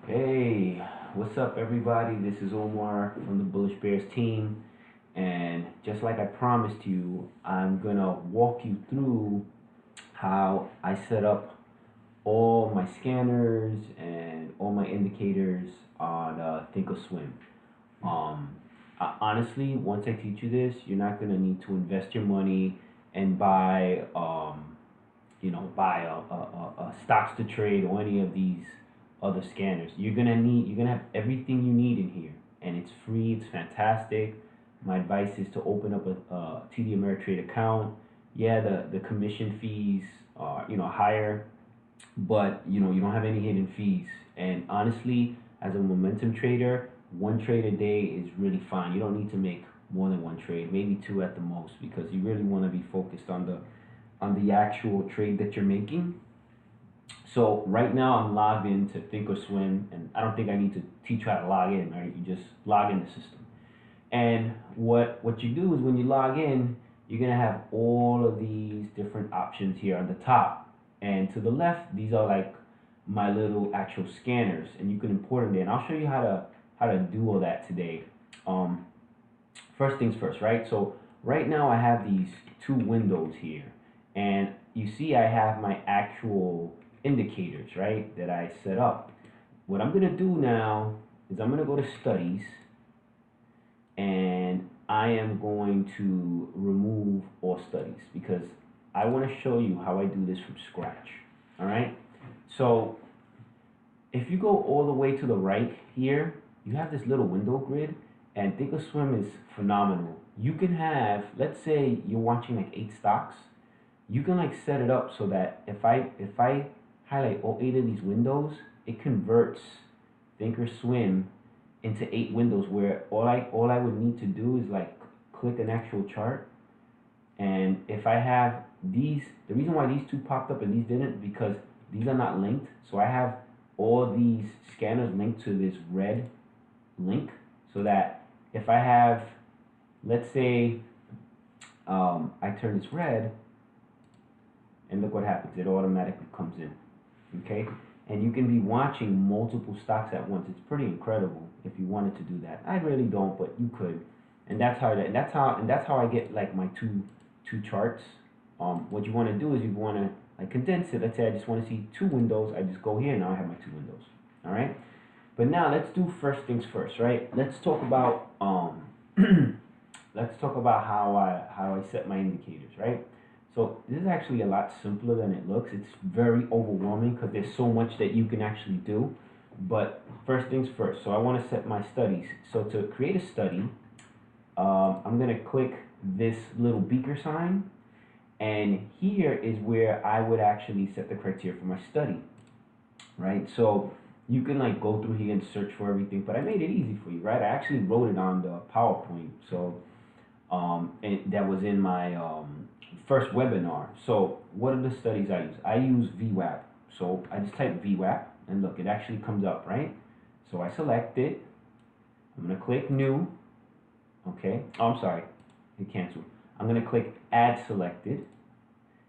Hey, what's up, everybody? This is Omar from the Bullish Bears team, and just like I promised you, I'm gonna walk you through how I set up all my scanners and all my indicators on thinkorswim. Um, Honestly, once I teach you this, you're not gonna need to invest your money and buy buy a stocks to trade or any of these other scanners. You're gonna have everything you need in here, and it's free. It's fantastic. My advice is to open up a TD Ameritrade account. Yeah, the commission fees are higher, but you don't have any hidden fees. And honestly, as a momentum trader, one trade a day is really fine. You don't need to make more than one trade, maybe two at the most, because you really want to be focused on the actual trade that you're making. So right now I'm logged into thinkorswim, and I don't think I need to teach you how to log in, right? You just log in the system. And what you do is when you log in, you're gonna have all of these different options here on the top. And to the left, these are like my little actual scanners, and you can import them there. And I'll show you how to do all that today. Um, First things first, right? So right now I have these two windows here, and you see I have my actual indicators, right, that I set up. What I'm gonna do now is I'm gonna go to studies, and I am going to remove all studies because I want to show you how I do this from scratch. All right. So if you go all the way to the right here, you have this little window grid, and thinkorswim is phenomenal. You can have, let's say you're watching like 8 stocks, you can like set it up so that if I highlight all 8 of these windows, it converts thinkorswim into 8 windows where all I would need to do is like click an actual chart. And if I have these, the reason why these two popped up and these didn't, because these are not linked. So I have all these scanners linked to this red link, so that if I have, let's say, I turn this red, and look what happens. It automatically comes in. Okay, and you can be watching multiple stocks at once. It's pretty incredible if you wanted to do that. I really don't, but you could. And that's how I get like my two charts. What you want to do is you want to like condense it. Let's say I just want to see 2 windows. I just go here, and now I have my 2 windows. All right. But now let's do first things first, right? Let's talk about let's talk about how I set my indicators, right? So this is actually a lot simpler than it looks. It's very overwhelming because there's so much that you can actually do. But first things first. So I want to set my studies. So to create a study, I'm gonna click this little beaker sign, and here is where I would actually set the criteria for my study, right? So you can like go through here and search for everything, but I made it easy for you, right? I actually wrote it on the PowerPoint, so and that was in my first webinar. So what are the studies I use? I use VWAP. So I just type VWAP, and look, it actually comes up, right? So I select it. I'm gonna click new. Okay. Oh, I'm sorry, it canceled. I'm gonna click add selected,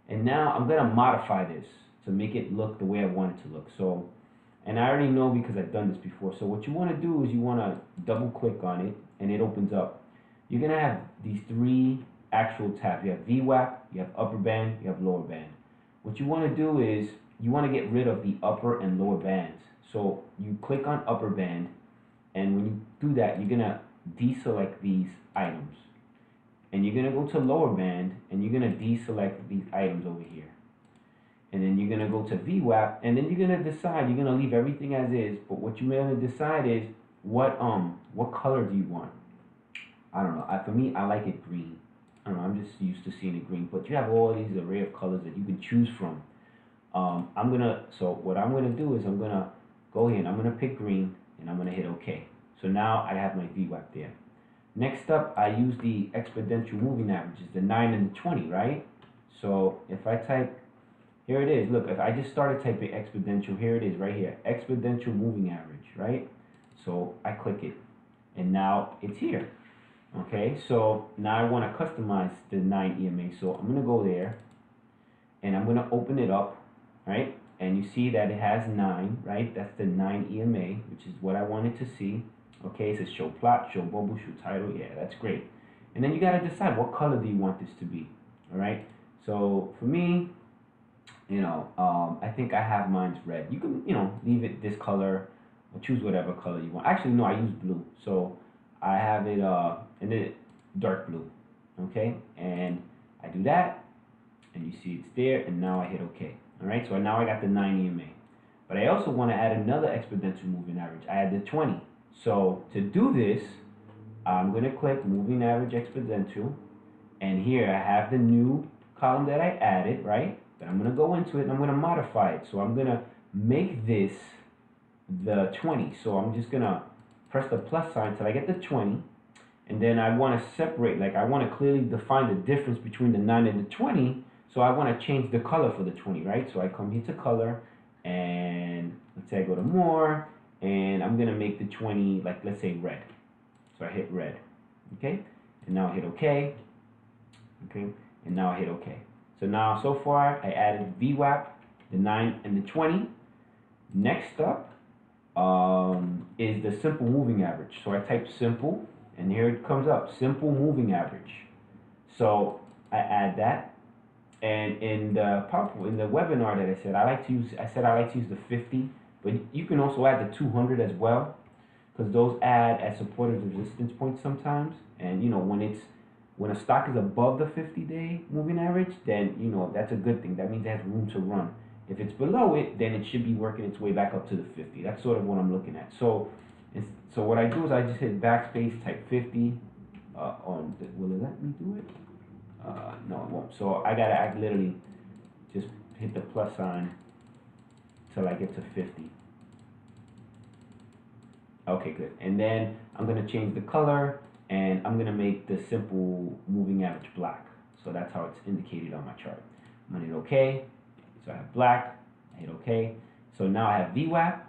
and now I'm gonna modify this to make it look the way I want it to look. So, and I already know because I've done this before. So what you want to do is you want to double click on it, and it opens up. You're gonna have these 3 actual tabs. You have VWAP, you have upper band, you have lower band. What you want to do is you want to get rid of the upper and lower bands. So you click on upper band, and when you do that, you're gonna deselect these items, and you're gonna go to lower band, and you're gonna deselect these items over here, and then you're gonna go to VWAP, and then you're gonna decide. You're gonna leave everything as is, but what you're gonna decide is what color do you want. I don't know. For me, I like it green. I don't know. I'm just used to seeing it green, but you have all these array of colors that you can choose from. So what I'm gonna do is I'm gonna go here, and I'm gonna pick green, and I'm gonna hit OK. So now I have my VWAP there. Next up, I use the exponential moving average, is the 9 and the 20, right? So if I type, here it is. Look, if I just started typing exponential, here it is right here, exponential moving average, right? So I click it, and now it's here. Okay, so now I want to customize the 9 EMA. So I'm gonna go there, and I'm gonna open it up, right? and you see that it has 9, right? That's the 9 EMA, which is what I wanted to see. Okay, it says show plot, show bubble, show title. Yeah, that's great. And then you got to decide what color do you want this to be. All right. So for me, I think I have mine's red. You can, leave it this color or choose whatever color you want. Actually, no, I use blue. So I have it and then dark blue. Okay, and I do that, and you see it's there, and now I hit OK. All right, so now I got the 9 EMA. But I also want to add another exponential moving average. I add the 20. So to do this, I'm going to click moving average exponential, and here I have the new column that I added, right? But I'm going to go into it and I'm going to modify it. So I'm going to make this the 20. So I'm just going to press the plus sign till I get the 20. And then I want to separate, like I want to clearly define the difference between the 9 and the 20. So I want to change the color for the 20, right? So I come here to color, and let's say I go to more, and I'm going to make the 20, like let's say red. So I hit red, okay? And now I hit OK, okay? And now I hit OK. So now, so far, I added VWAP, the 9 and the 20. Next up is the simple moving average. So I type simple, and here it comes up, simple moving average. So I add that. And in the webinar that I said I like to use the 50, but you can also add the 200 as well, because those add as supportive resistance points sometimes. And when a stock is above the 50-day moving average, then that's a good thing. That means it has room to run. If it's below it, then it should be working its way back up to the 50. That's sort of what I'm looking at. So what I do is I just hit backspace, type 50 will it let me do it? No, it won't. So I literally just hit the plus sign till I get to 50. Okay, good. And then I'm going to change the color, and I'm going to make the simple moving average black. So that's how it's indicated on my chart. I'm going to hit OK. So I have black. I hit OK. So now I have VWAP.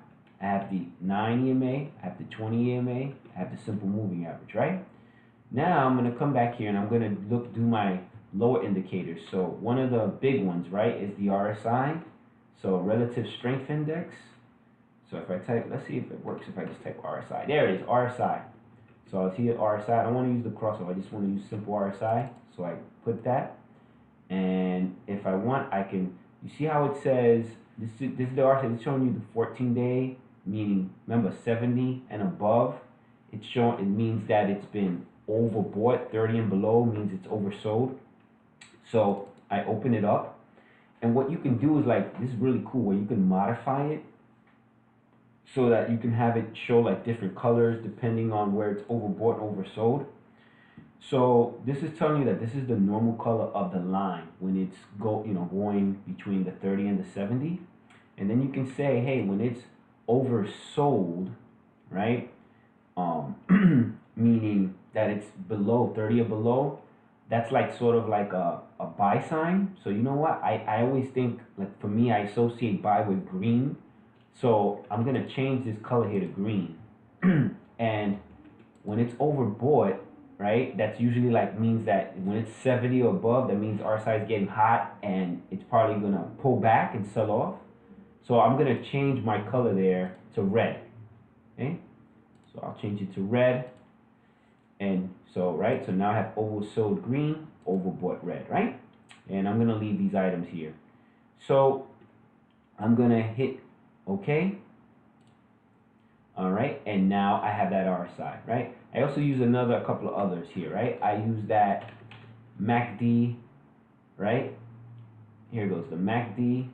I have the 9 EMA. I have the 20 EMA. I have the simple moving average, right? Now I'm going to come back here, and I'm going to do my lower indicators. So one of the big ones, right, is the RSI. So relative strength index. So if I type, let's see if it works if I just type RSI. There it is, RSI. So I'll see RSI. I don't want to use the crossover. I just want to use simple RSI. So I put that. And if I want, I can, you see how it says, this is the RSI. It's showing you the 14-day, meaning, remember, 70 and above. It means that it's been overbought. 30 and below means it's oversold. So I open it up. And what you can do is, like, this is really cool, where you can modify it so that you can have it show like different colors depending on where it's overbought and oversold. So this is telling you that this is the normal color of the line when it's going between the 30 and the 70. And then you can say, hey, when it's oversold, right? Meaning that it's below 30 or below, that's like sort of like a buy sign. So you know what? I always think, like, for me, I associate buy with green. So I'm going to change this color here to green. And when it's overbought, right, that's usually means that when it's 70 or above, that means RSI is getting hot and it's probably going to pull back and sell off. So I'm going to change my color there to red. Okay? So I'll change it to red. And so, right, so now I have oversold green, overbought red, right? And I'm going to leave these items here. So I'm going to hit OK. All right, and now I have that RSI, right? I also use a couple of others here, right? I use that MACD, right? Here goes the MACD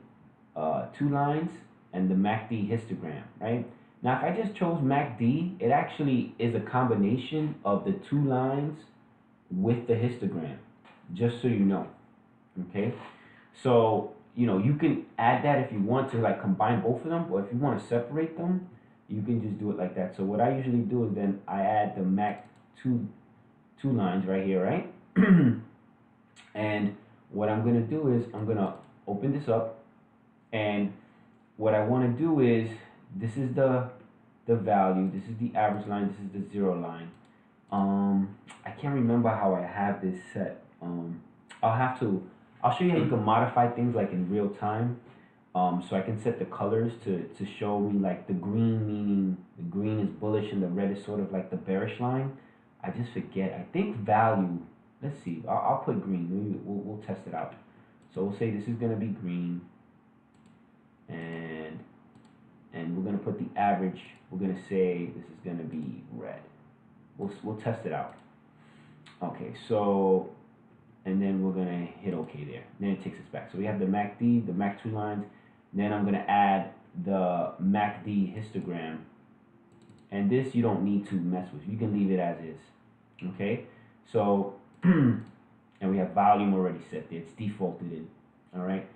2 lines and the MACD histogram, right? Now, if I just chose MACD, it actually is a combination of the 2 lines with the histogram, just so you know, okay? So, you can add that if you want to, like, combine both of them, or if you want to separate them, you can just do it like that. So what I usually do is then I add the MAC two lines right here, right? And what I'm going to do is I'm going to open this up, and what I want to do is, this is the value, this is the average line, this is the 0 line. I can't remember how I have this set. I'll show you how you can modify things like in real time. So I can set the colors to show me like the green, meaning the green is bullish and the red is sort of like the bearish line. I just forget. I think value. Let's see. I'll put green. Maybe we'll test it out. So we'll say this is gonna be green, and we're gonna put the average. We're gonna say this is gonna be red. We'll test it out. Okay. So, and then we're gonna hit OK there. Then it takes us back. So we have the MACD, the MAC2 lines. Then I'm gonna add the MACD histogram. And this you don't need to mess with. You can leave it as is. Okay. So, and we have volume already set there. It's defaulted in. All right.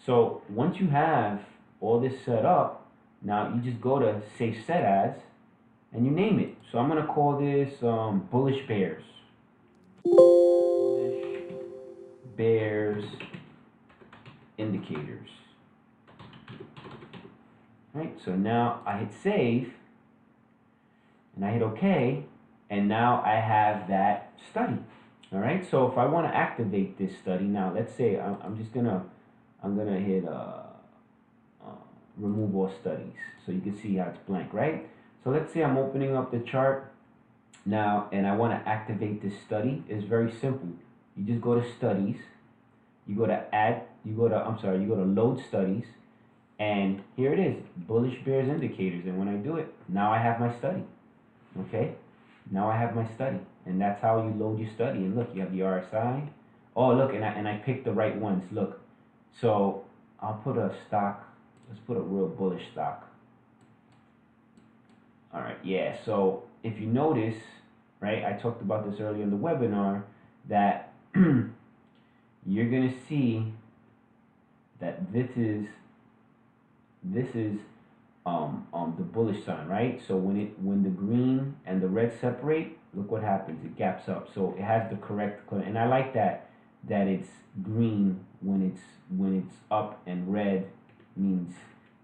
So once you have all this set up, now you just go to save set as, and you name it. So I'm gonna call this Bullish Bears. Bullish Bears indicators. Right. So now I hit save, and I hit OK, and now I have that study. All right. So if I want to activate this study now, let's say I'm gonna hit remove all studies, so you can see how it's blank, right? So let's say I'm opening up the chart now, and I want to activate this study. It's very simple. You just go to studies, you go to add, you go to load studies, and here it is, Bullish Bears indicators. And when I do it, now I have my study. Okay, now I have my study, and that's how you load your study. And look, you have the RSI. Oh, look, and I picked the right ones. Look, so I'll put a stock. Let's put a real bullish stock. All right, yeah. So if you notice, right, I talked about this earlier in the webinar, that you're gonna see that this is the bullish sign, right? So when the green and the red separate, look what happens. It gaps up. So it has the correct color, and I like that it's green when it's up, and red means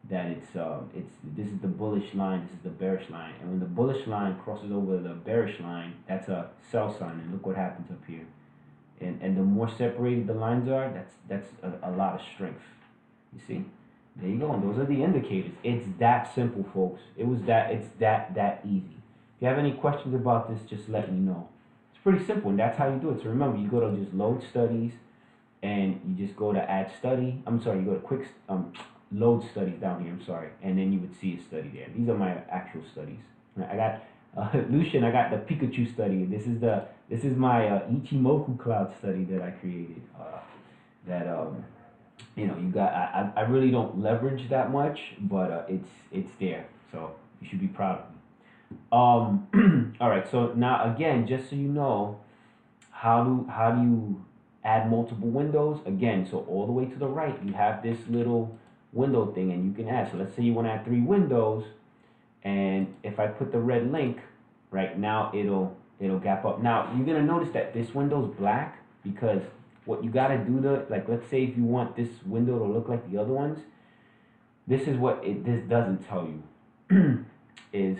that this is the bullish line, this is the bearish line. And when the bullish line crosses over the bearish line, that's a sell sign. And look what happens up here. And the more separated the lines are, that's a lot of strength. You see? There you go. And those are the indicators. It's that simple, folks. It's that easy. If you have any questions about this, just let me know. It's pretty simple, and that's how you do it. So remember, you go to just load studies, and you just go to add study. I'm sorry, you go to quick load studies down here. I'm sorry, and then you would see a study there. These are my actual studies. I got Lucian. I got the Pikachu study. This is my Ichimoku cloud study that I created. You got. I really don't leverage that much, but it's there. So you should be proud of me. All right. So now again, just so you know, how do you add multiple windows? Again, so all the way to the right, you have this little window thing, and you can add. So let's say you want to add 3 windows, and if I put the red link, right now it'll gap up. Now you're gonna notice that this window's black, because what you gotta do like, let's say if you want this window to look like the other ones, this is what this doesn't tell you. Is,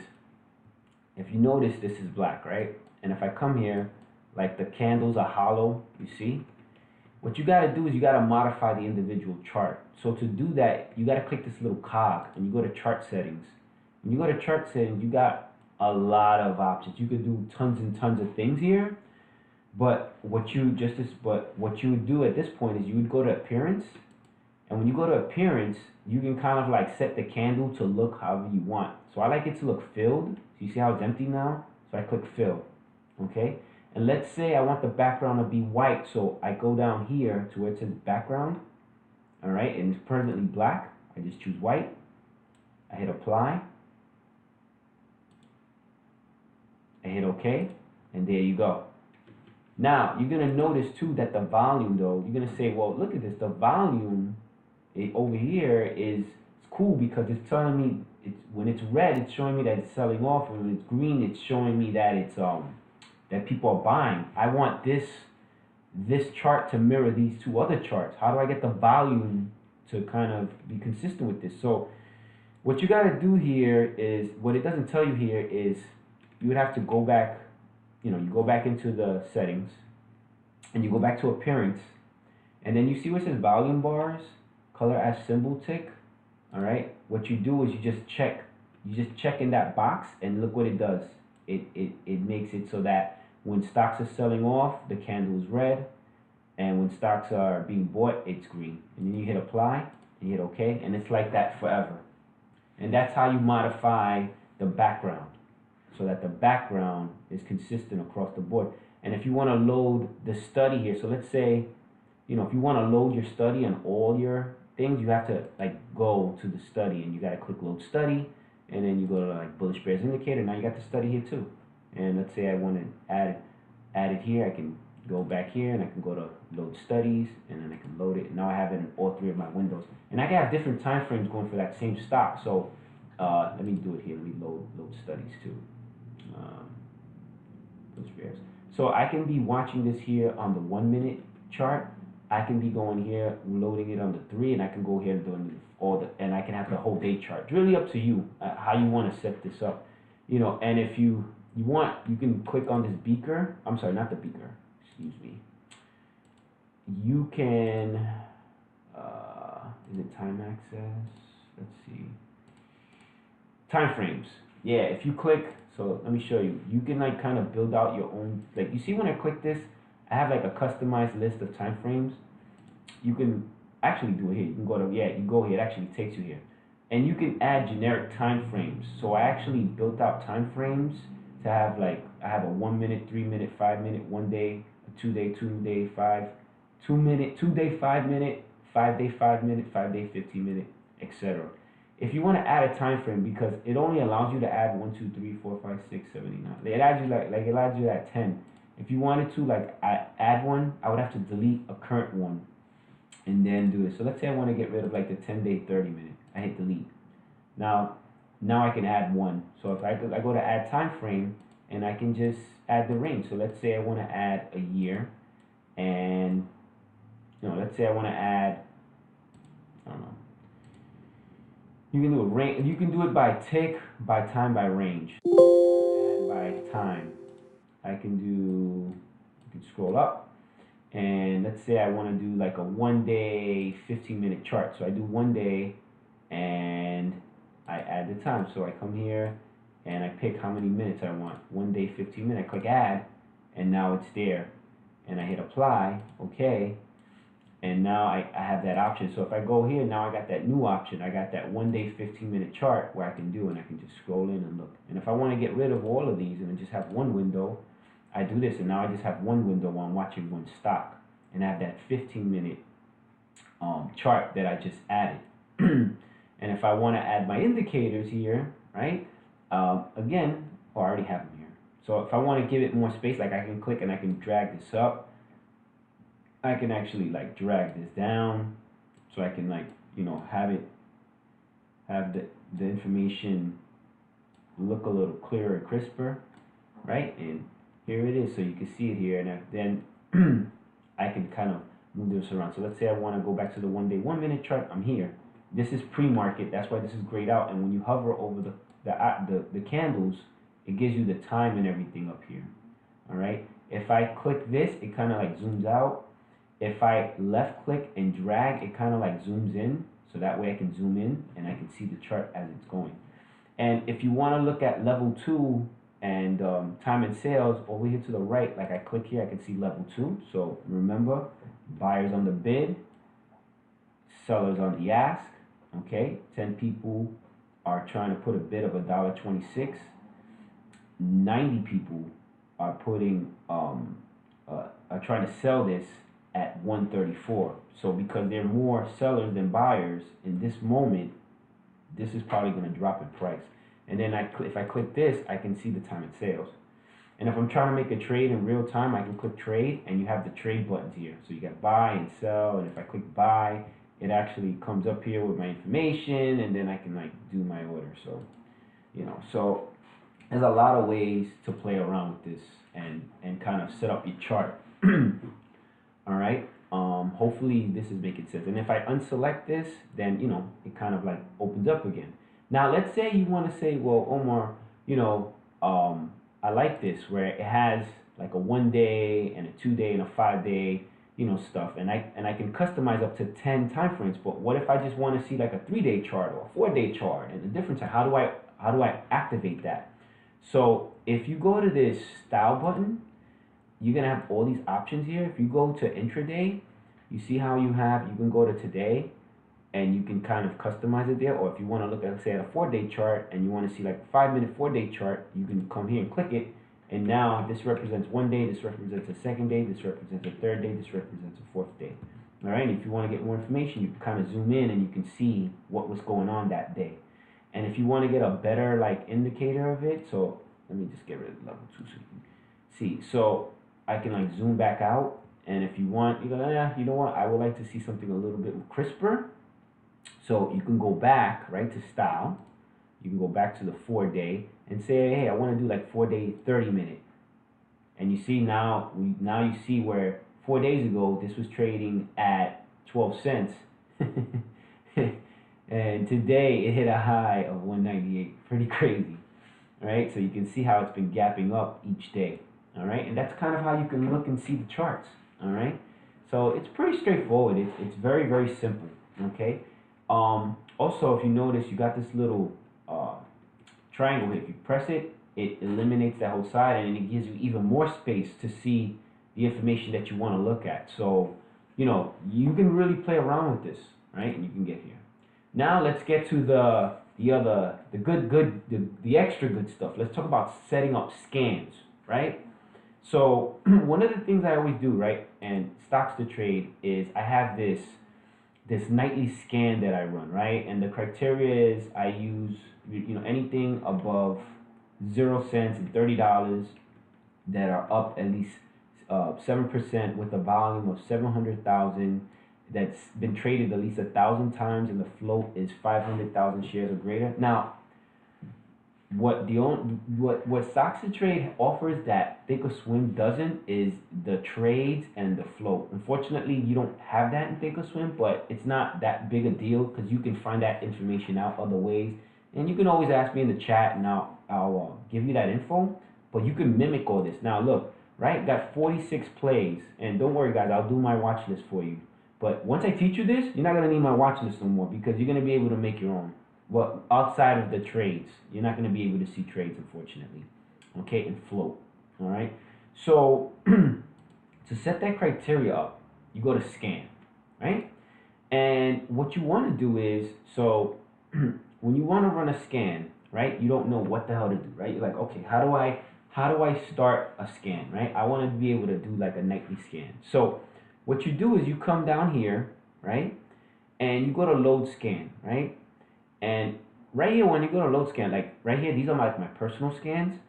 if you notice, this is black, right? And if I come here, like the candles are hollow, you see? What you gotta do is you gotta modify the individual chart. So to do that, you gotta click this little cog, and you go to chart settings. When you go to chart settings, you got a lot of options. You could do tons and tons of things here. But what you would do at this point is you would go to appearance, and when you go to appearance, you can kind of like set the candle to look however you want. So I like it to look filled. So you see how it's empty now? So I click fill. Okay? And let's say I want the background to be white, so I go down here to where it says background. All right, and it's permanently black. I just choose white. I hit apply. I hit OK, and there you go. Now, you're going to notice too that the volume, though, you're going to say, well, look at this. The volume over here is cool, because it's telling me, when it's red, it's showing me that it's selling off. And when it's green, it's showing me that it's that people are buying. I want this chart to mirror these 2 other charts. How do I get the volume to kind of be consistent with this? So what you got to do here is, what it doesn't tell you here is, you would have to go back. You go back into the settings, and you go back to appearance, and then you see where it says volume bars, color as symbol tick. All right. What you do is you just check in that box, and look what it does. It makes it so that when stocks are selling off, the candle is red, and when stocks are being bought, it's green. And then you hit apply, and you hit OK, and it's like that forever. And that's how you modify the background, so that the background is consistent across the board. And if you want to load the study here, so let's say, if you want to load your study on all your things, you have to like go to the study, and you got to click load study, and then you go to like bullish bears indicator. Now you got the study here too. And let's say I want to add it here. I can go back here, and I can go to load studies, and then I can load it. And now I have it in all three of my windows, and I can have different time frames going for that same stock. So let me do it here. Let me load studies too. Bullish bears. So I can be watching this here on the 1 minute chart. I can be going here, loading it on the 3, and I can go here and doing and I can have the whole day chart. It's really up to you how you want to set this up, And if you want, you can click on this beaker. I'm sorry, not the beaker. Excuse me. You can. Is it time access? Let's see. Time frames. Yeah, if you click. So let me show you. You can like kind of build out your own. Like you see when I click this, I have like a customized list of time frames. You can actually do it here. You can go to you go here. It actually takes you here, and you can add generic time frames. So I actually built out time frames to have like I have a 1 minute, 3 minute, 5 minute, 1 day, a 2 day, 2 day, 2 minute, 2 day, 5 minute, 5 day, 5 minute, 5 day, 15 minute, etc. If you want to add a time frame, because it only allows you to add 1, 2, 3, 4, 5, 6, 7, 8, 9. It adds you it allows you at 10. If you wanted to like add one, I would have to delete a current one and then do it. So let's say I want to get rid of like the 10 day, 30 minute. I hit delete. Now I can add one. So if I go to add time frame, and I can just add the range. So let's say I want to add a year, and let's say I want to add, I don't know. You can do a range. You can do it by tick, by time, by range. Add by time. I can do. You can scroll up, and let's say I want to do like a 1 day, 15-minute chart. So I do 1 day, and I add the time. So I come here, and I pick how many minutes I want. 1 day, 15 minutes. I click add, and now it's there. And I hit apply, okay. And now I have that option. So if I go here, now I got that new option. I got that 1 day, 15-minute chart where I can do, and I can just scroll in and look. And if I want to get rid of all of these and I just have one window, I do this, and now I just have one window while I'm watching one stock. And I have that 15-minute chart that I just added. And if I want to add my indicators here, right, again, I already have them here. So if I want to give it more space, like I can click and I can drag this up. I can actually like drag this down, so I can like have the information look a little clearer and crisper, right? And here it is, so you can see it here, and then I can kind of move this around. So let's say I want to go back to the 1 day, 1 minute chart. I'm here. This is pre-market. That's why this is grayed out. And when you hover over the candles, it gives you the time and everything up here. All right. If I click this, it kind of like zooms out. If I left click and drag, it kind of like zooms in. So that way I can zoom in and I can see the chart as it's going. And if you want to look at level 2 and time and sales, over here to the right, like I click here, I can see level 2. So remember, buyers on the bid, sellers on the ask. Okay, 10 people are trying to put a bid of $1.26. 90 people are putting are trying to sell this at 134. So because there are more sellers than buyers in this moment, this is probably going to drop in price. And then if I click this, I can see the time and sales. And if I'm trying to make a trade in real time, I can click trade, and you have the trade buttons here. So you got buy and sell, and if I click buy, it actually comes up here with my information, and then I can like do my order. So, so there's a lot of ways to play around with this and kind of set up your chart. All right. Hopefully this is making sense. And if I unselect this, then it kind of like opens up again. Now let's say you want to say, well, Omar, I like this where it has like a 1 day and a 2 day and a 5 day, stuff, and I can customize up to 10 time frames. But what if I just want to see like a 3-day chart or a 4-day chart and a different time? How do I activate that? So if you go to this style button, you're gonna have all these options here. If you go to intraday, you see how you can go to today, and you can kind of customize it there. Or if you want to look at, say, at a 4-day chart and you want to see like a 5-minute 4-day chart, you can come here and click it. And now this represents 1 day, this represents a 2nd day, this represents a 3rd day, this represents a 4th day. All right, and if you want to get more information, you can kind of zoom in and you can see what was going on that day. And if you want to get a better like indicator of it, so let me just get rid of level 2 so you can see. So I can like zoom back out, and if you want, you go, yeah, you know what, I would like to see something a little bit crisper. So you can go back, right, to style. You can go back to the 4-day and say, hey, I want to do like 4-day 30-minute. And you see now you see where 4 days ago this was trading at 12 cents. And today it hit a high of 198. Pretty crazy. All right? So you can see how it's been gapping up each day. All right? And that's kind of how you can look and see the charts. All right? So it's pretty straightforward. It's very, very simple. Okay? Also, if you notice, you got this little triangle here. If you press it, it eliminates that whole side, and it gives you even more space to see the information that you want to look at. So, you can really play around with this, right? And you can get here. Now let's get to the extra good stuff. Let's talk about setting up scans, right? So one of the things I always do, right, and stocks to trade, is I have this nightly scan that I run, right? And the criteria is I use anything above 0 cents and $30 that are up at least 7% with a volume of 700,000 that's been traded at least 1,000 times, and the float is 500,000 shares or greater. Now, what stocks to trade offers that thinkorswim doesn't is the trades and the float. Unfortunately, you don't have that in thinkorswim, but it's not that big a deal because you can find that information out other ways, and you can always ask me in the chat, and I'll give you that info. But you can mimic all this. Now look, right? Got 46 plays, and don't worry, guys, I'll do my watch list for you. But once I teach you this, you're not gonna need my watch list no more because you're gonna be able to make your own. Well, outside of the trades, you're not going to be able to see trades, unfortunately. Okay, and float. All right. So to set that criteria up, you go to scan, right? And what you want to do is, so when you want to run a scan, right? You don't know what the hell to do, right? You're like, okay, how do I start a scan, right? I want to be able to do like a nightly scan. So what you do is you come down here, right? And you go to load scan, right? And right here, when you go to load scan, like right here, these are my personal scans,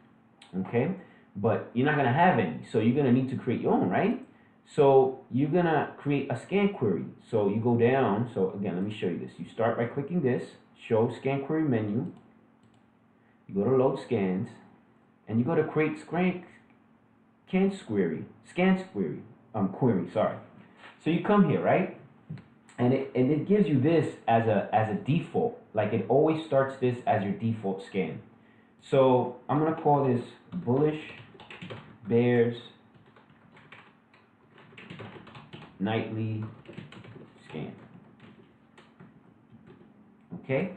okay? But you're not gonna have any, so you're gonna need to create your own, right? So you're gonna create a scan query. So you go down, so again, let me show you this. You start by clicking this, show scan query menu. You go to load scans, and you go to create query. So you come here, right? And it gives you this as a default. Like it always starts this as your default scan. So I'm gonna call this Bullish Bears Nightly Scan. Okay,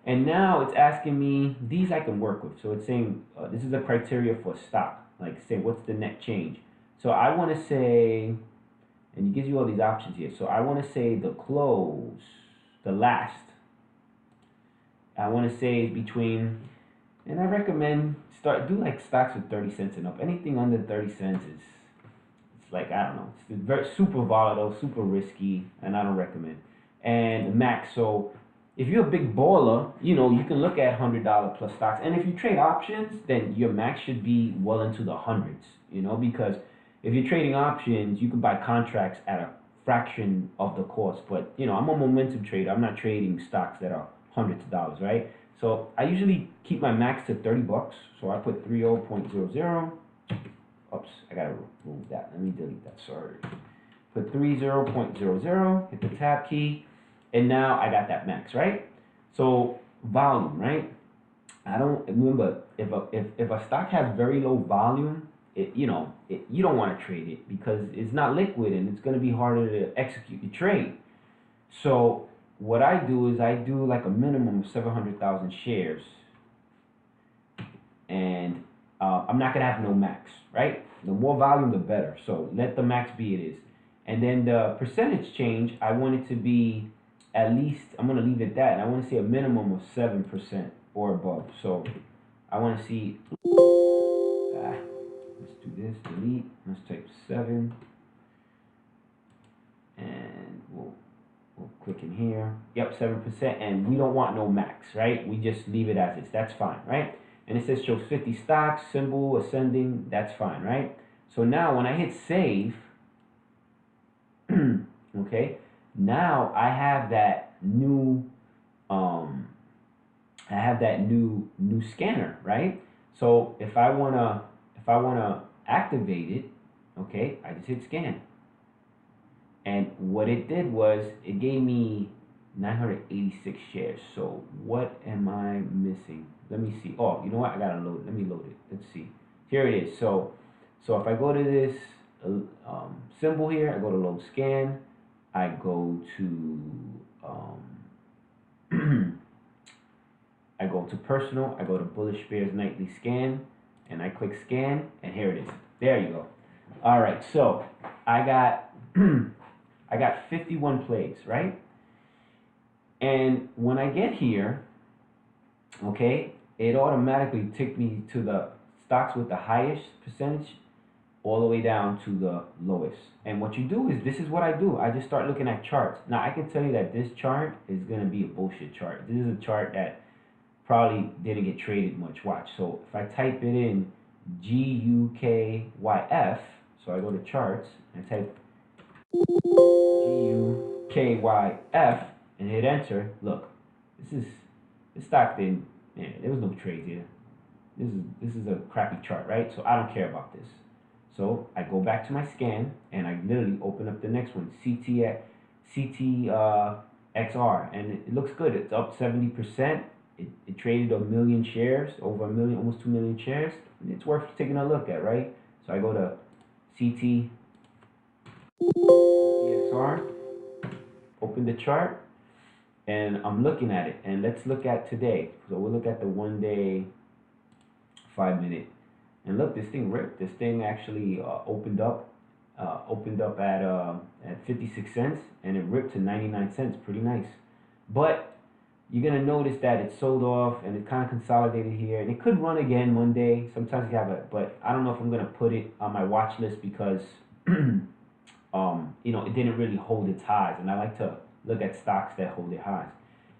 and now it's asking me these I can work with. So it's saying this is a criteria for stock. Like say what's the net change. So I want to say, and it gives you all these options here. So I want to say the close, the last. I want to say between, and I recommend do like stocks with 30 cents and up. Anything under 30 cents is, it's like, I don't know, it's very super volatile, super risky, and I don't recommend. And max, so if you're a big baller, you can look at $100 plus stocks. And if you trade options, then your max should be well into the hundreds, because if you're trading options, you can buy contracts at a fraction of the cost. But, I'm a momentum trader. I'm not trading stocks that are hundreds of dollars, right? So I usually keep my max to $30. So I put 30.00. Oops, I gotta remove that. Let me delete that, sorry. Put 30.00, hit the tab key, and now I got that max, right? So volume, right? I don't remember if a stock has very low volume, you don't want to trade it because it's not liquid and it's going to be harder to execute the trade. So what I do is I do like a minimum of 700,000 shares, and I'm not gonna have no max, right? The more volume, the better. So let the max be it is, and then the percentage change, I want it to be at least. I'm gonna leave it that, and I want to see a minimum of 7% or above. So I want to see. Let's do this. Delete. Let's type 7, and we'll click in here. Yep, 7%, and we don't want no max, right? We just leave it as is. That's fine, right? And it says shows 50 stocks, symbol ascending. That's fine, right? So now when I hit save, okay, now I have that new new scanner, right? So if I wanna activate it, okay, I just hit scan. And what it did was it gave me 986 shares. So what am I missing? Let me see. Oh, you know what? I gotta load. Let me load it. Let's see. Here it is. So if I go to this symbol here, I go to load scan. I go to I go to personal. I go to Bullish Bears nightly scan, and I click scan, and here it is. There you go. All right. So I got I got 51 plays, right? And when I get here, okay, it automatically took me to the stocks with the highest percentage all the way down to the lowest. And what you do is, this is what I do. I just start looking at charts. Now, I can tell you that this chart is going to be a bullshit chart. This is a chart that probably didn't get traded much. Watch. So if I type it in GUKYF, so I go to charts and I type GUKYF and hit enter. Look, this stock didn't. Man, there was no trades here. This is a crappy chart, right? So I don't care about this. So I go back to my scan and I literally open up the next one, CTXR, and it looks good. It's up 70%. It traded a million shares, over a million, almost 2 million shares. And it's worth taking a look at, right? So I go to CTXR, open the chart, and I'm looking at it. And let's look at today. So we'll look at the 1 day, 5 minute. And look, this thing ripped. This thing actually opened up at 56 cents, and it ripped to 99 cents. Pretty nice. But you're gonna notice that it sold off and it kind of consolidated here, and it could run again Monday. Sometimes you have it, but I don't know if I'm gonna put it on my watch list because it didn't really hold its highs, and I like to look at stocks that hold their highs.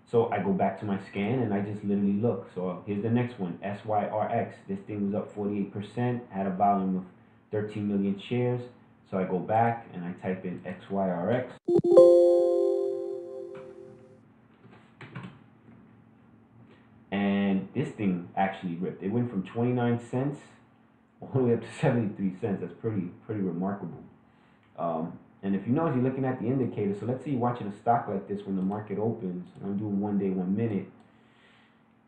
So I go back to my scan and I just literally look. So here's the next one, SYRX. This thing was up 48%, had a volume of 13 million shares. So I go back and I type in XYRX. And this thing actually ripped. It went from 29 cents all the way up to 73 cents. That's pretty remarkable. And if you notice, you're looking at the indicator. So let's say you're watching a stock like this when the market opens. I'm doing 1 day, 1 minute.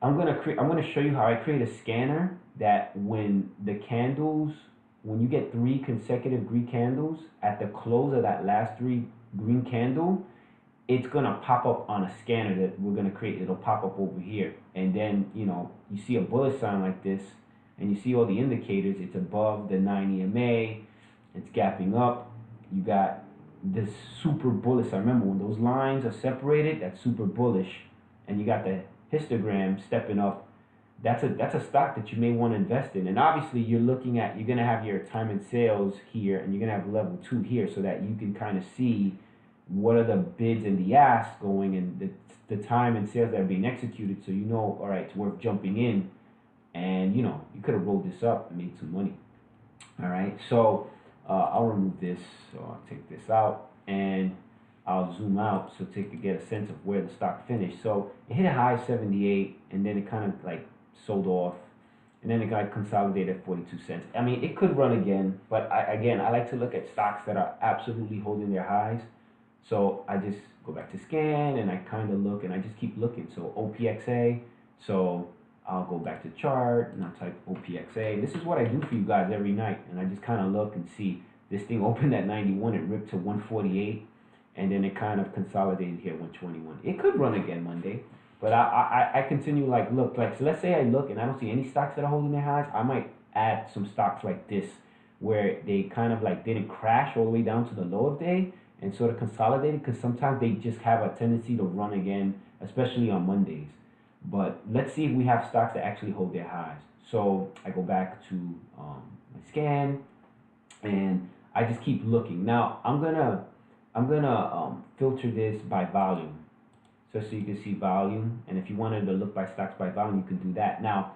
I'm gonna show you how I create a scanner that when you get 3 consecutive green candles at the close of that last 3 green candle, it's gonna pop up on a scanner that we're gonna create. It'll pop up over here, and then you see a bullish sign like this, and you see all the indicators. It's above the 9 EMA. It's gapping up. You got this super bullish. I remember when those lines are separated, that's super bullish, and you got the histogram stepping up. That's a stock that you may want to invest in. And obviously you're gonna have your time and sales here, and you're gonna have level 2 here, so that you can kind of see what are the bids and the asks going, and the time and sales that are being executed, so all right, it's worth jumping in, and you could have rolled this up and made some money. All right, so I'll remove this, so I'll take this out, and I'll zoom out to get a sense of where the stock finished. So it hit a high 78, and then it kind of like sold off, and then it got consolidated at 42 cents. I mean, it could run again, but I like to look at stocks that are absolutely holding their highs. So I just go back to scan, and I kind of look, and I just keep looking. So OPXA, so I'll go back to chart and I'll type OPXA. This is what I do for you guys every night, and I just kind of look and see this thing opened at 91, it ripped to 148, and then it kind of consolidated here 121. It could run again Monday, but I continue like look like, so let's say I look and I don't see any stocks that are holding their highs. I might add some stocks like this where they kind of like didn't crash all the way down to the low of day and sort of consolidated, because sometimes they just have a tendency to run again, especially on Mondays. But let's see if we have stocks that actually hold their highs. So I go back to my scan, and I just keep looking. Now I'm gonna filter this by volume, so you can see volume. And if you wanted to look by stocks by volume, you can do that. Now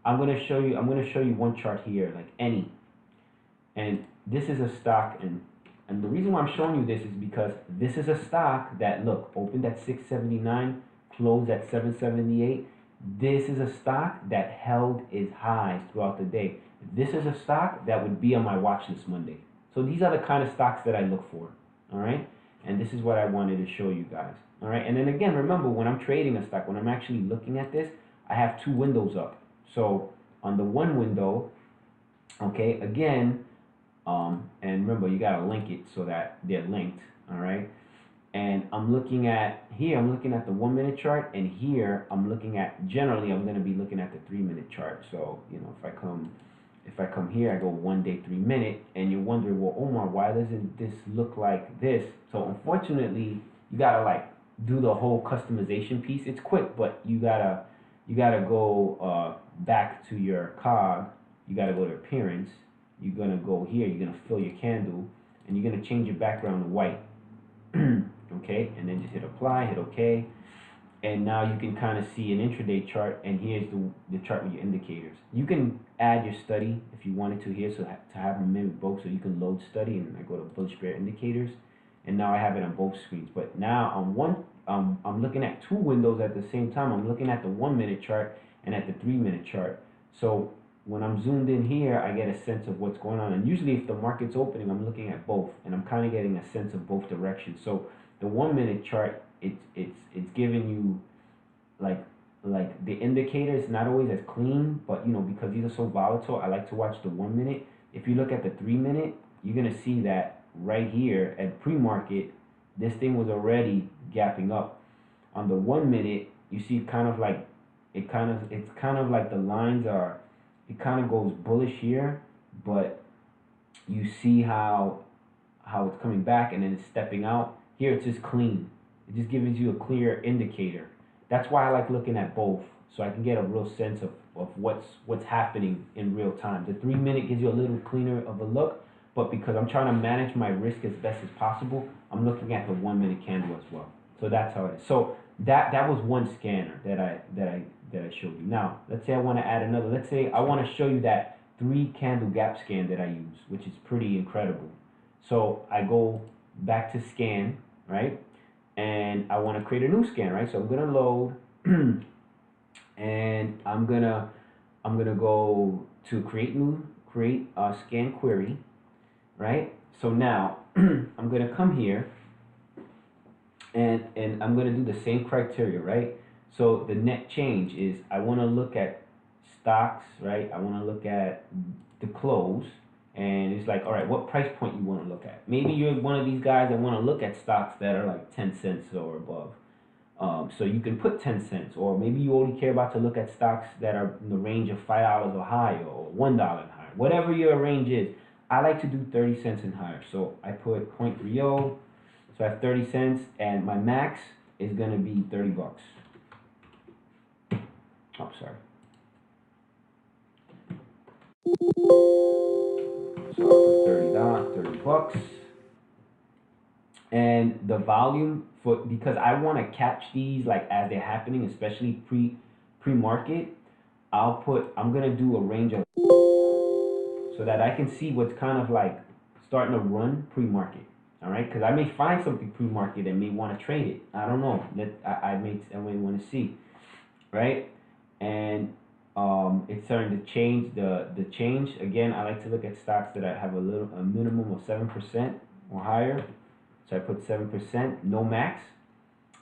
I'm gonna show you one chart here, like any, and this is a stock, and the reason why I'm showing you this is because this is a stock that, look, opened at 679, closed at 778. This is a stock that held its highs throughout the day. This is a stock that would be on my watch list Monday. So these are the kind of stocks that I look for, all right? And this is what I wanted to show you guys, all right? And then again, remember, when I'm trading a stock, when I'm actually looking at this, I have two windows up. So on the one window, okay, again, and remember, you gotta link it so that they're linked, all right? And I'm looking at here, I'm looking at the 1 minute chart, and here I'm looking at, generally I'm gonna be looking at the 3 minute chart. So, you know, if I come here, I go 1 day, 3 minute, and you're wondering, well, Omar, why doesn't this look like this? So unfortunately, you gotta like do the whole customization piece. It's quick, but you gotta go back to your cog. You gotta go to appearance. You're gonna go here, you're gonna fill your candle, and you're gonna change your background to white. Okay, and then just hit apply, hit OK, and now you can kind of see an intraday chart, and here's the chart with your indicators. You can add your study if you wanted to here, so to have them mimic both, so you can load study, and I go to Bullish Bear indicators, and now I have it on both screens. But now on one, I'm looking at two windows at the same time. I'm looking at the 1 minute chart and at the 3 minute chart. So when I'm zoomed in here, I get a sense of what's going on. And usually if the market's opening, I'm looking at both, and I'm kind of getting a sense of both directions. So the 1 minute chart, it's giving you like the indicators, not always as clean, but you know, because these are so volatile, I like to watch the 1 minute. If you look at the 3 minute, you're gonna see that right here at pre-market, this thing was already gapping up. On the 1 minute, you see kind of like it's kind of like the lines are, it kind of goes bullish here, but you see how it's coming back and then it's stepping out. Here it's just clean. It just gives you a clear indicator. That's why I like looking at both, so I can get a real sense of what's happening in real time. The 3 minute gives you a little cleaner of a look, but because I'm trying to manage my risk as best as possible, I'm looking at the 1 minute candle as well. So that's how it is. So that was one scanner that I showed you. Now let's say I want to add another. Let's say I want to show you that 3 candle gap scan that I use, which is pretty incredible. So I go back to scan, right? And I want to create a new scan, right? So I'm gonna load, and I'm gonna go to create a scan query, right? So now I'm gonna come here, and I'm gonna do the same criteria, right? So the net change is, I want to look at stocks, right? I want to look at the close, and it's like, all right, what price point you want to look at? Maybe you're one of these guys that want to look at stocks that are like 10 cents or above. So you can put 10 cents, or maybe you only care about to look at stocks that are in the range of $5 or higher, or $1 and higher, whatever your range is. I like to do 30 cents and higher. So I put 0.30, so I have 30 cents, and my max is going to be 30 bucks. Oh, sorry. So I put $30, 30 bucks. And the volume, because I want to catch these like as they're happening, especially pre-market, I'm gonna do a range of, so that I can see what's kind of like starting to run pre-market. All right, because I may find something pre-market and may want to trade it. I don't know. I may want to see, right? And it's starting to change. The change again. I like to look at stocks that I have a minimum of 7% or higher. So I put 7%, no max,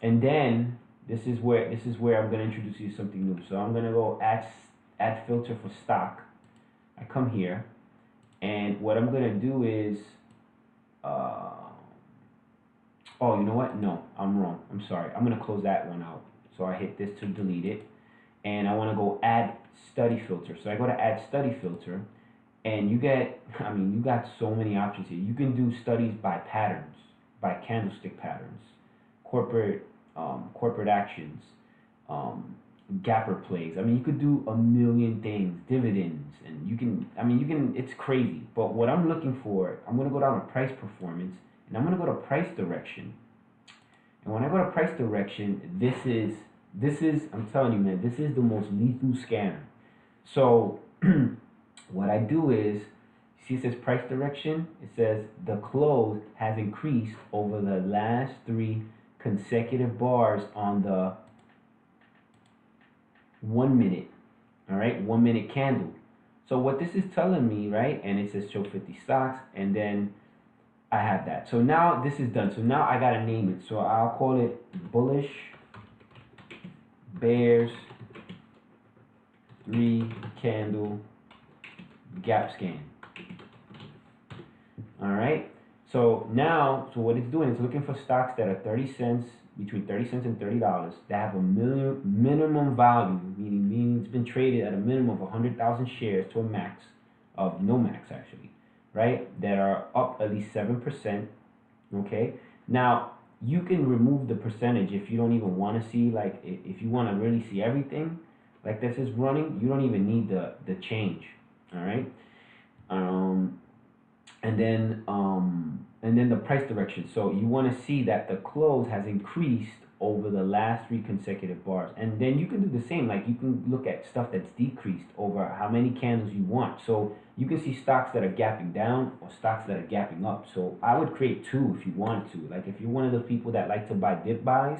and then this is where I'm gonna introduce you to something new. So I'm gonna go add filter for stock. I come here, and what I'm gonna do is, uh, oh, you know what? No, I'm wrong. I'm sorry. I'm gonna close that one out. So I hit this to delete it, and I want to go add study filter. So I go to add study filter, and you get, I mean, you got so many options here. You can do studies by patterns, by candlestick patterns, corporate corporate actions, um, gapper plays. I mean, you could do a million things, dividends, and you can. I mean, you can. It's crazy. But what I'm looking for, I'm gonna go down to price performance, and I'm gonna go to price direction. And when I go to price direction, this is I'm telling you, man, this is the most lethal scanner. So what I do is, see, it says price direction. It says the close has increased over the last three consecutive bars on the 1 minute. All right, 1 minute candle. So what this is telling me, right? And it says show 50 stocks, and then I have that. So now this is done. So now I gotta name it. So I'll call it Bullish Bears 3 candle gap scan. All right. So now, so what it's doing is looking for stocks that are 30 cents, between 30 cents and $30, that have a minimum value, meaning it's been traded at a minimum of 100,000 shares to a max of no max actually, right? That are up at least 7%. Okay. Now you can remove the percentage if you don't even want to see, like if you want to really see everything, like this is running, you don't even need the change. All right. And then the price direction. So you want to see that the close has increased over the last three consecutive bars. And then you can do the same. Like you can look at stuff that's decreased over how many candles you want. So you can see stocks that are gapping down or stocks that are gapping up. So I would create two if you wanted to. Like if you're one of those people that like to buy dip buys,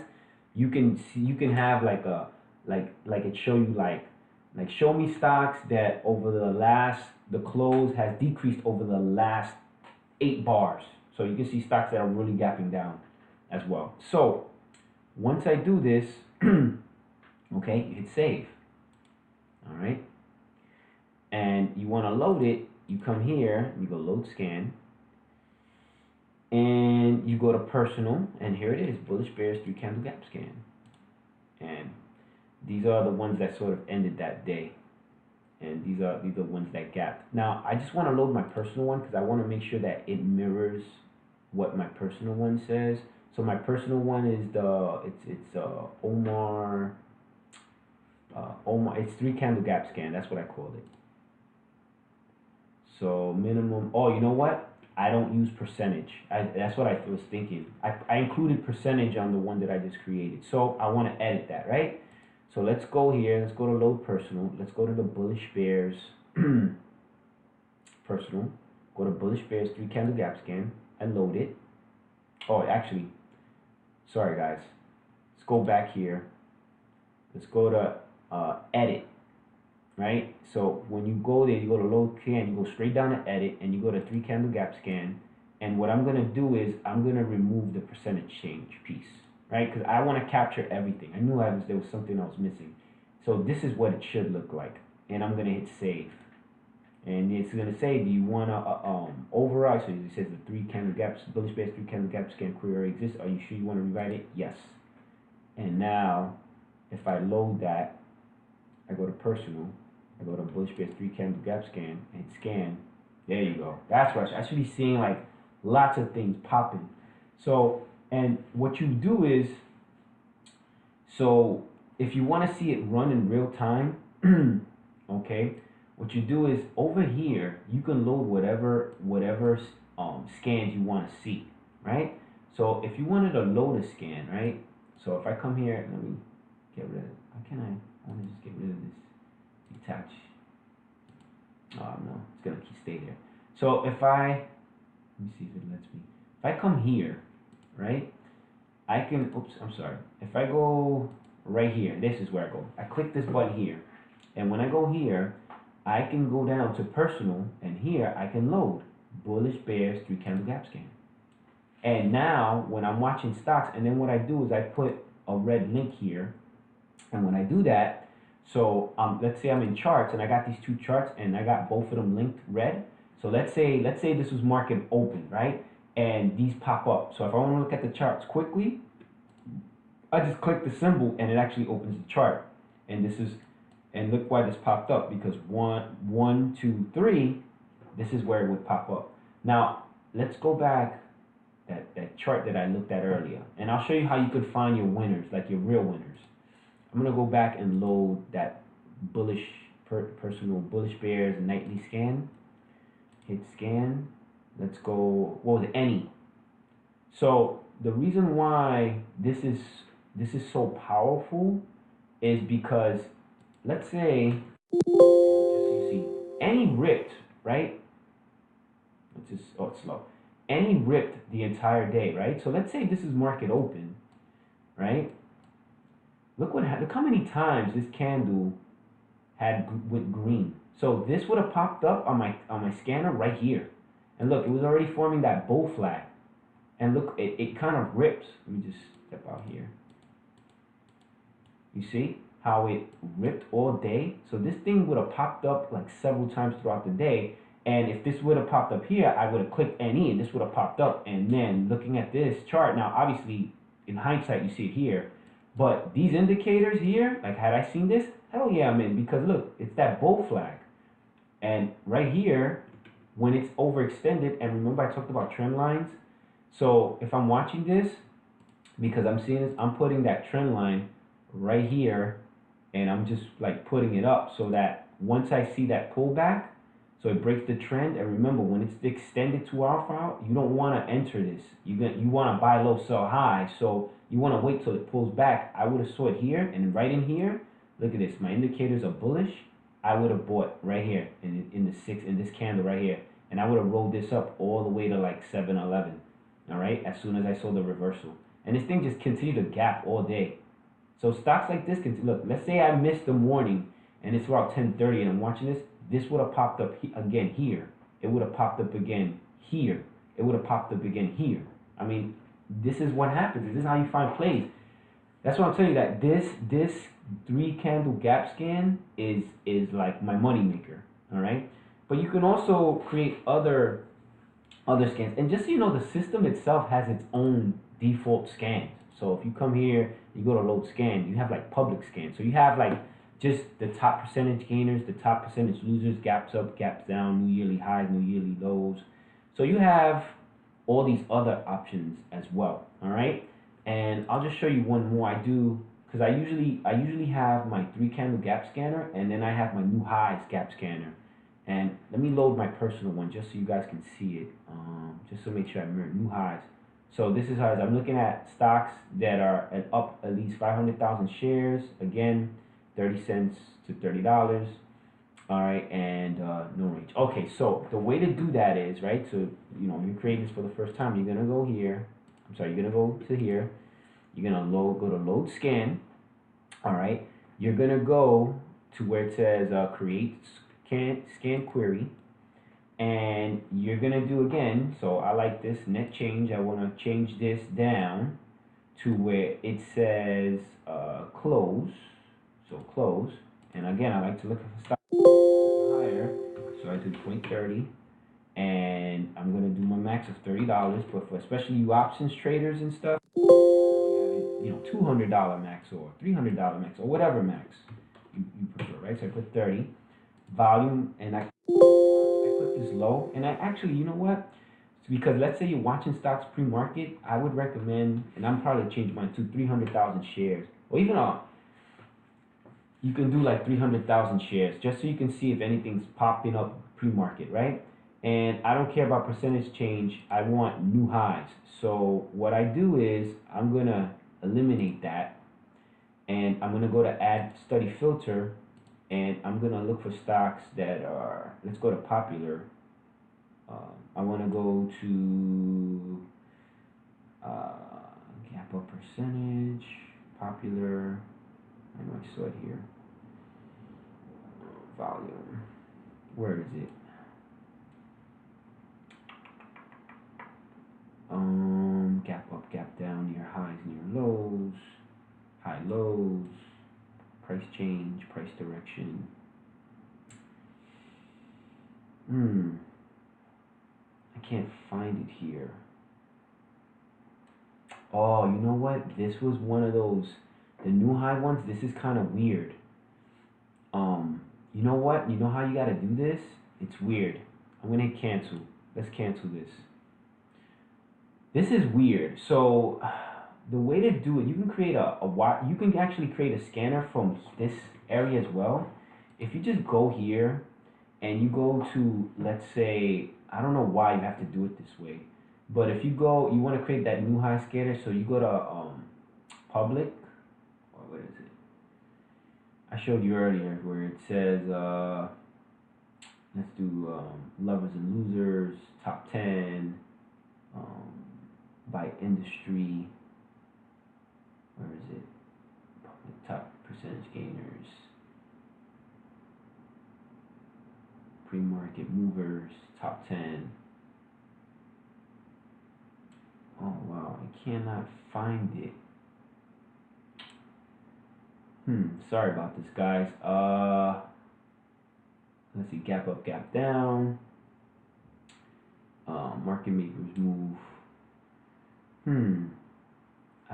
you can see, you can have like a like it show you like show me stocks that over the close has decreased over the last 8 bars. So you can see stocks that are really gapping down as well. So once I do this, okay, you hit save. All right. And you want to load it, you come here, you go load scan, and you go to personal, and here it is, Bullish Bears 3 candle gap scan. And these are the ones that sort of ended that day. And these are the ones that gapped. Now I just want to load my personal one because I want to make sure that it mirrors what my personal one says. So my personal one is it's Omar it's 3 candle gap scan. That's what I called it. So minimum. Oh, you know what? I don't use percentage. That's what I was thinking. I included percentage on the one that I just created. So I want to edit that, right? So let's go here. Let's go to load personal. Let's go to the Bullish Bears personal. Go to Bullish Bears 3 candle gap scan and load it. Oh, actually, sorry guys. Let's go back here. Let's go to edit. Right. So when you go there, you go to load scan. You go straight down to edit, and you go to 3 candle gap scan. And what I'm gonna do is I'm gonna remove the percentage change piece. Right, because I want to capture everything. I knew there was something I was missing. So this is what it should look like. And I'm going to hit save. And it's going to say, do you want to override? So it says the 3 candle gaps, Bullish Bears 3 candle gap scan query exists. Are you sure you want to rewrite it? Yes. And now, if I load that, I go to personal. I go to Bullish Bears 3 candle gap scan and hit scan. There you go. That's what I should be seeing, like lots of things popping. So, and what you do is, so if you want to see it run in real time, okay, what you do is over here, you can load whatever scans you want to see, right? So if you wanted to load a scan, right? So if I come here, let me get rid of it. How can I want to just get rid of this detach. Oh no, it's going to stay there. So if let me see if it lets me. If I come here, right, I can, oops, I'm sorry. If I go right here, this is where I go. I click this button here. And when I go here, I can go down to personal, and here I can load Bullish Bears 3 candle gap scan. And now when I'm watching stocks, and then what I do is I put a red link here. And when I do that, so let's say I'm in charts and I got these two charts and I got both of them linked red. So let's say this was market open, right? And these pop up. So if I want to look at the charts quickly, I just click the symbol and it actually opens the chart. And this is, and look why this popped up, because one, two, three, this is where it would pop up. Now let's go back that chart that I looked at earlier, and I'll show you how you could find your winners, like your real winners. I'm gonna go back and load that bullish personal bullish bears nightly scan. Hit scan. Let's go. What was it? Any. So the reason why this is so powerful is because, let's say, just so you see, any ripped, right? Let's just, oh, it's slow. Any ripped the entire day, right? So let's say this is market open, right? Look how many times this candle went green. So this would have popped up on my scanner right here, and look, it was already forming that bull flag. And look, it kind of rips. Let me just step out here. You see how it ripped all day? So this thing would have popped up like several times throughout the day. And if this would have popped up here, I would have clicked NE and this would have popped up. And then looking at this chart, now obviously in hindsight you see it here, but these indicators here, like had I seen this, hell yeah, I'm in, because look, it's that bull flag. And right here, when it's overextended, and remember I talked about trend lines. So if I'm watching this, because I'm seeing this, I'm putting that trend line right here, and I'm just like putting it up so that once I see that pullback, so it breaks the trend. And remember, when it's the extended 2-hour file, you don't want to enter this. You want to buy low, sell high. So you want to wait till it pulls back. I would have saw it here, and right in here, look at this. My indicators are bullish. I would have bought right here in this candle right here, and I would have rolled this up all the way to like 7-11. All right, as soon as I saw the reversal, and this thing just continued to gap all day. So stocks like this can look. Let's say I missed the morning, and it's about 10:30, and I'm watching this. This would have popped up again here. It would have popped up again here. It would have popped up again here. I mean, this is what happens. This is how you find plays. That's what I'm telling you, that this 3 candle gap scan is like my money maker. All right, but you can also create other scans. And just so you know, the system itself has its own default scans. So if you come here, you go to load scan, you have like public scan. So you have like just the top percentage gainers, the top percentage losers, gaps up, gaps down, new yearly highs, new yearly lows. So you have all these other options as well. All right. And I'll just show you one more. I do, because I usually have my 3 candle gap scanner, and then I have my new highs gap scanner. And let me load my personal one just so you guys can see it. Just to make sure I remember new highs. So this is highs. I'm looking at stocks that are up at least 500,000 shares. Again, 30 cents to $30. All right, and no range. Okay, so the way to do that is, right, so you're creating this for the first time. You're gonna go here. You're gonna go to here. You're gonna go to load scan. All right, you're gonna go to where it says create scan query, and you're gonna do again. So I like this net change. I want to change this down to where it says close. So close, and again I like to look for stock higher. So I do 2030, and I'm gonna do my max of $30. But for especially you options traders and stuff, $200 max or $300 max or whatever max you prefer, right? So I put 30 volume, and I put this low. And I actually, you know what? It's because let's say you're watching stocks pre-market, I would recommend, and I'm probably change mine to 300,000 shares, or even you can do like 300,000 shares just so you can see if anything's popping up pre-market, right? And I don't care about percentage change. I want new highs. So what I do is I'm gonna eliminate that, and I'm gonna go to add study filter, and I'm gonna look for stocks that are, let's go to popular. I want to go to gap up percentage, popular. I know I saw it here. Volume. Where is it? Gap up, gap down, near highs, near lows. high lows, price change, price direction. I can't find it here. Oh, you know what? This was one of those, the new high ones. This is kind of weird. You know what? You know how you gotta do this? It's weird. I'm gonna hit cancel. Let's cancel this. This is weird. So the way to do it, you can create you can actually create a scanner from this area as well. If you just go here and you go to, let's say, I don't know why you have to do it this way, but if you go, you want to create that new high scanner, so you go to public, or what is it? I showed you earlier where it says, let's do lovers and losers, top 10, by industry. Where is it? Public top percentage gainers, pre-market movers, top 10. Oh wow, I cannot find it. Sorry about this, guys. Let's see, gap up, gap down. Market makers move. I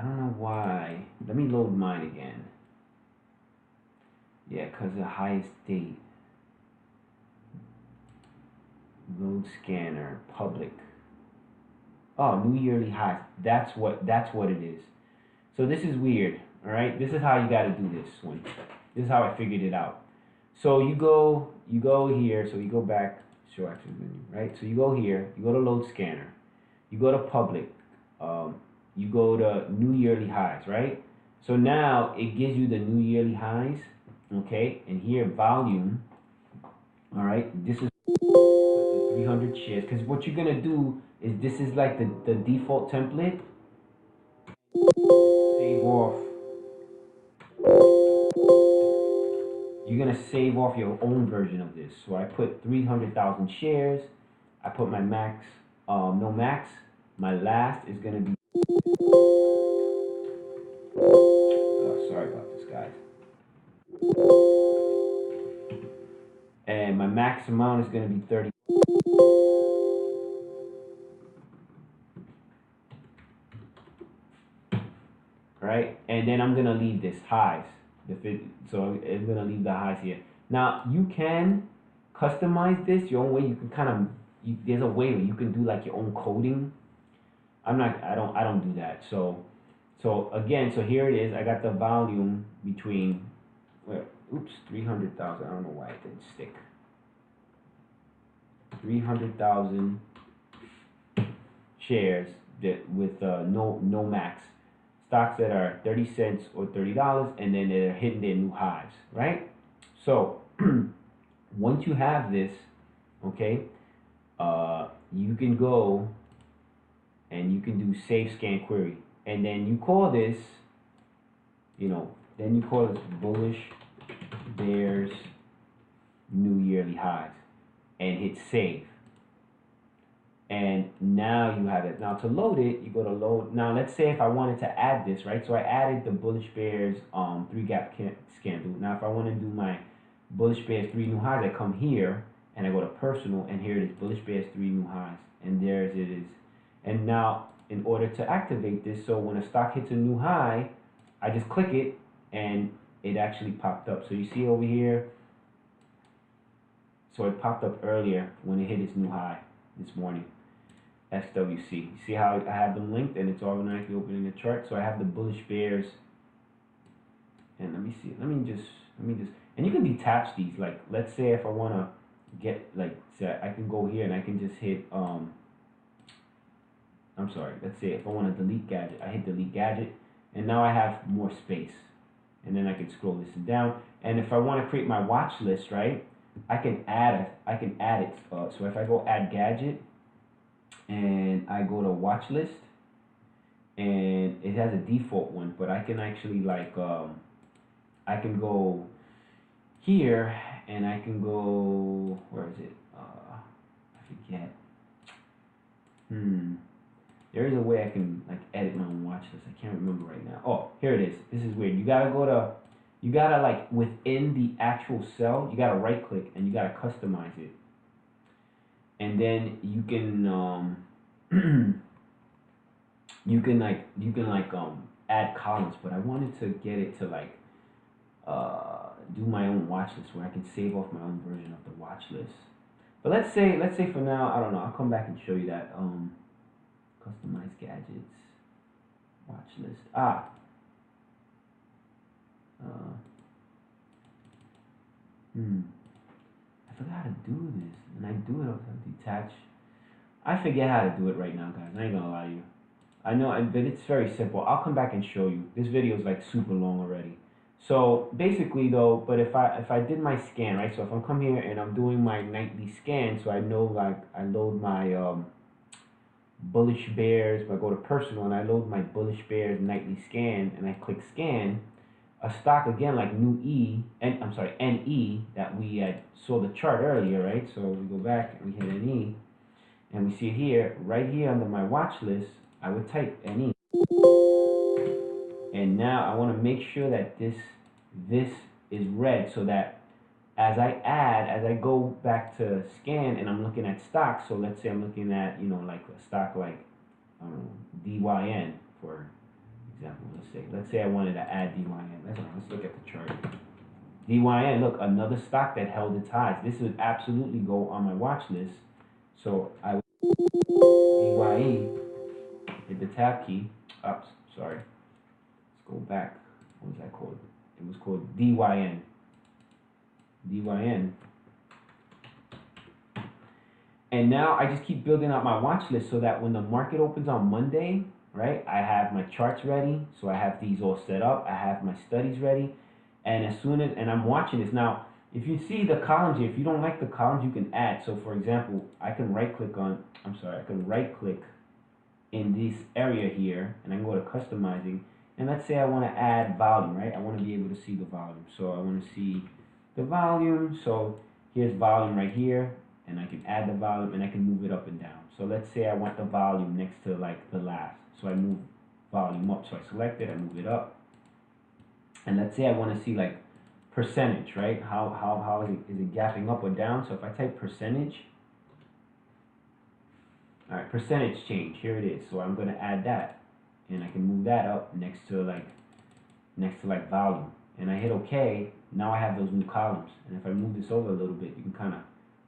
don't know why. Let me load mine again. Yeah, because the highest date. Load scanner, public. Oh, new yearly highs. That's what it is. So this is weird. All right, this is how you got to do this one. This is how I figured it out. So you go here. So you go back, show action menu, right? So you go here, you go to load scanner, you go to public, you go to new yearly highs, right? So now it gives you the new yearly highs, okay? And here volume, all right? This is 300 shares, because what you're gonna do is, this is like the default template. Save off. You're gonna save off your own version of this. So I put 300,000 shares. I put my max, no max. My last is gonna be. Oh, sorry about this, guys. And my max amount is gonna be 30. Right, and then I'm gonna leave this highs. So I'm gonna leave the highs here. Now you can customize this your own way. You can kind of, there's a way where you can do like your own coding. I don't do that. So again, so here it is. I got the volume between, well, oops, 300,000. I don't know why it didn't stick. 300,000 shares that with no max. Stocks that are 30 cents or $30, and then they're hitting their new highs, right? So once you have this, okay, you can go and you can do save scan query, and then you call this, then you call this bullish bears new yearly highs, and hit save. And now you have it. Now to load it, you go to load. Now let's say if I wanted to add this, right? So I added the Bullish Bears 3 gap candle. Now if I want to do my Bullish Bears 3 new highs, I come here and I go to personal, and here it is, Bullish Bears 3 new highs, and there it is. And now in order to activate this, so when a stock hits a new high, I just click it and it actually popped up. So you see over here, so it popped up earlier when it hit its new high this morning. SWC. You see how I have them linked, and it's automatically opening the chart. So I have the Bullish Bears, and let me see. Let me just, and you can detach these. Like, let's say if I want to get, like, say I can go here and I can just hit, I'm sorry, let's say if I want to delete gadget, I hit delete gadget, and now I have more space. And then I can scroll this down. And if I want to create my watch list, right, I can add it. So if I go add gadget, and I go to watch list, and it has a default one, but I can actually, like, I can go here and I can go, where is it? I forget. There is a way I can like edit my own watch list. I can't remember right now. Oh, here it is. This is weird. You gotta like within the actual cell, you gotta right click and you gotta customize it. And then you can you can add columns, but I wanted to get it to like do my own watch list where I can save off my own version of the watch list. But let's say for now, I don't know, I'll come back and show you that customize gadgets watch list. Uh, I forgot how to do this, and I do it all the time. Detach. I forget how to do it right now, guys. I ain't gonna lie to you. I know, but it's very simple. I'll come back and show you. This video is like super long already. So basically though, but if I did my scan, right? So if I'm coming here and I'm doing my nightly scan, so I know like I load my Bullish Bears, if I go to personal and I load my Bullish Bears nightly scan and I click scan, a stock again like new E, and I'm sorry, NE that we had saw the chart earlier, right? So we go back and we hit NE and we see here, right here under my watch list, I would type NE. And now I want to make sure that this is red so that as I go back to scan and I'm looking at stocks, so let's say I'm looking at, you know, like a stock like, I don't know, DYN, for example, let's say I wanted to add DYN. Let's look at the chart. DYN, look, another stock that held its highs. This would absolutely go on my watch list. So I would DYE, hit the tab key. Oops, sorry. Let's go back. What was that called? It was called DYN. DYN. And now I just keep building up my watch list so that when the market opens on Monday, right, I have my charts ready. So I have these all set up. I have my studies ready. And as soon as, and I'm watching this now, if you see the columns here, if you don't like the columns, you can add. So for example, I can right click in this area here and I can go to customizing. And let's say I want to add volume, right? I want to be able to see the volume. So I want to see the volume. So here's volume right here, and I can add the volume and I can move it up and down. So let's say I want the volume next to like the last. So I move volume up. So I select it, I move it up. And let's say I want to see like percentage, right? How is it gapping up or down? So if I type percentage, all right, percentage change, here it is. So I'm going to add that. And I can move that up next to like volume, and I hit OK. Now I have those new columns, and if I move this over a little bit, you can kind of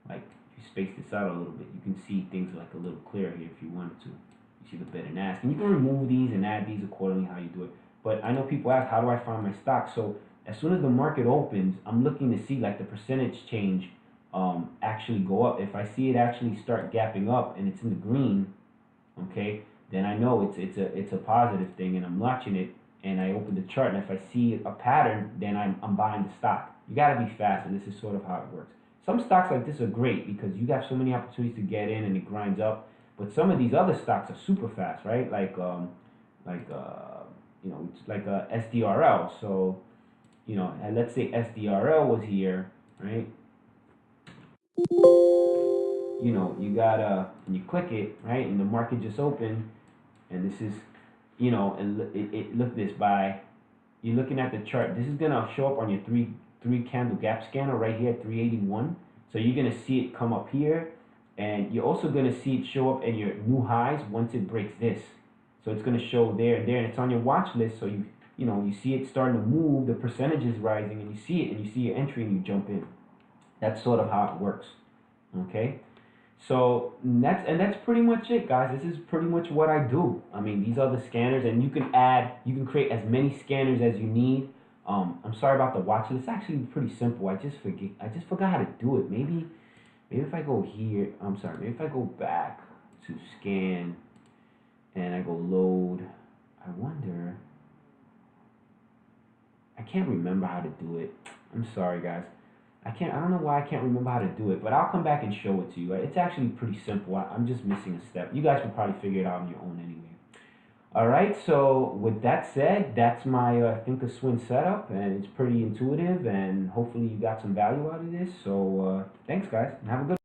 like, if you space this out a little bit, you can see things like a little clearer here if you wanted to. You see the bid and ask, and you can remove these and add these accordingly how you do it. But I know people ask, how do I find my stock? So as soon as the market opens, I'm looking to see like the percentage change actually go up. If I see it actually start gapping up and it's in the green, okay, then I know it's a positive thing, and I'm watching it, and I open the chart, and if I see a pattern, then I'm buying the stock. You gotta be fast, and this is sort of how it works. Some stocks like this are great because you have so many opportunities to get in and it grinds up, but some of these other stocks are super fast, right? Like you know, it's like a SDRL. So, you know, and let's say SDRL was here, right? You know, you gotta, and you click it, right, and the market just opened, and this is, you know, and look at this, you're looking at the chart, this is gonna show up on your three candle gap scanner right here at 381. So you're gonna see it come up here, and you're also gonna see it show up in your new highs once it breaks this. So it's gonna show there and there, and it's on your watch list. So you know, you see it starting to move, the percentage is rising, and you see it, and you see your entry, and you jump in. That's sort of how it works. Okay. So that's pretty much it, guys. This is pretty much what I do. I mean, these are the scanners, and you can create as many scanners as you need. I'm sorry about the watch list. It's actually pretty simple. I just forgot how to do it. Maybe if I go here, I'm sorry. Maybe if I go back to scan and I go load, I wonder. I can't remember how to do it. I'm sorry, guys. I don't know why I can't remember how to do it, but I'll come back and show it to you. It's actually pretty simple. I'm just missing a step. You guys will probably figure it out on your own anyway. All right, so with that said, that's my thinkorswim setup, and it's pretty intuitive, and hopefully you got some value out of this. So thanks, guys, and have a good